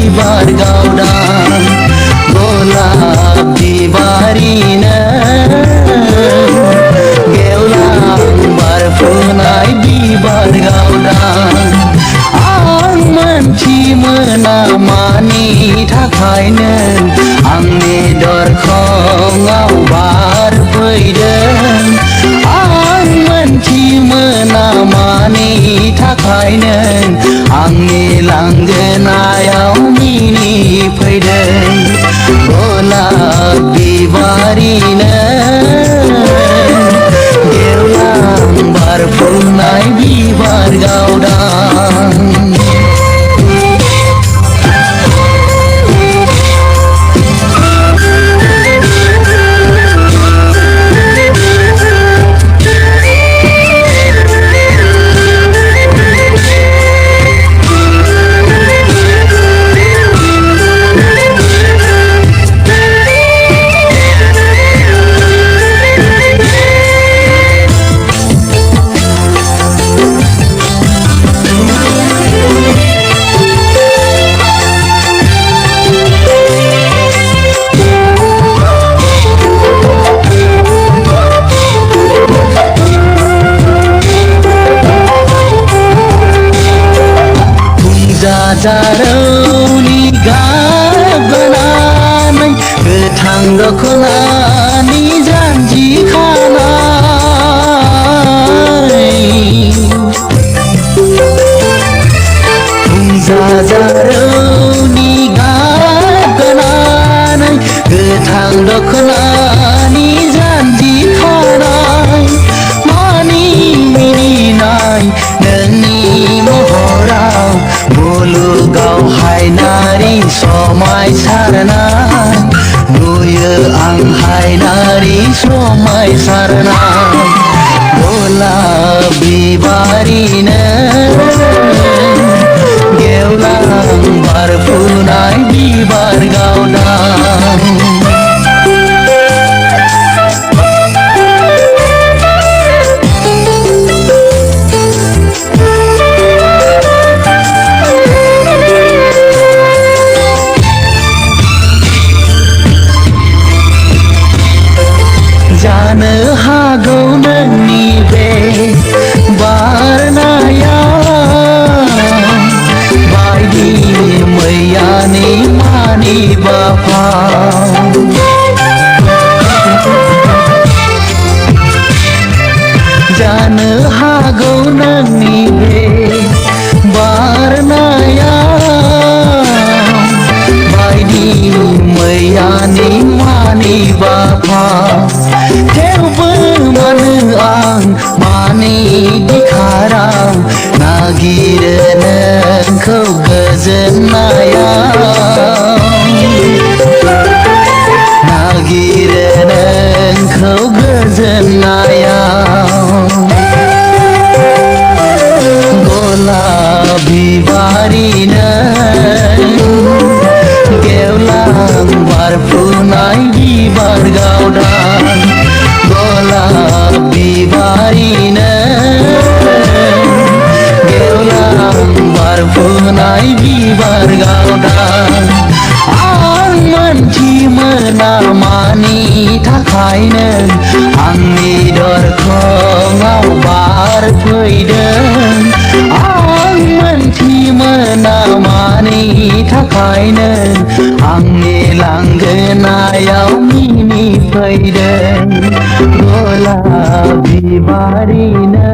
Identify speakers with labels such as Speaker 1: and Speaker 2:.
Speaker 1: बिबार गावदां गलाब बिबारिनो गेवलां बारफुनाय बिबार गावदां आं मोनथि मोना मानि थाखायनो आंनि दरखङाव बारफैदों आं मोनथि मोना मानि थाखायनो आंनि लांगोनायाव मिनिफैदों गलाब बिबारिनो गेवलां बारफुनाय बिबार गावदां जारौनि गाबगानानै गोथां दखनानि जानजि खानाय जारौनि गाबगानानै गोथां दखनानि जानजि खानाय मानि मिनिनाय नोंनि महराव मुलुगाव हायनारि समायसारनाय नुयो आं हायनारि समायसारनाय गलाब बिबारिनो गेवलां बारफुनाय बिबार गावदां जानो हागौ नोंनि बे बारनाया बायदि मैयानि मानिबा फाव जानो हागौ नोंनि बे बारनाया बायदि मैयानि मानिबा फाव थेवबो मानो आं मानि दिखाराव नागिरो नोंखौ गोजोननायाव नागिरो नोंखौ गोजोननायाव गलाब बिबारिनो गेवलां बारफुनाय बिबार गावदां गलाब बिबारिनो गेवलां बारफुनाय बिबार गावदां आं मोनथि मोना मानि थाखायनो आंनि दरखङाव बारफैदों आं मोनथि मोना मानि थाखायनो आंनि लांगोनायाव मिनिफैदों गलाब बिबारिनो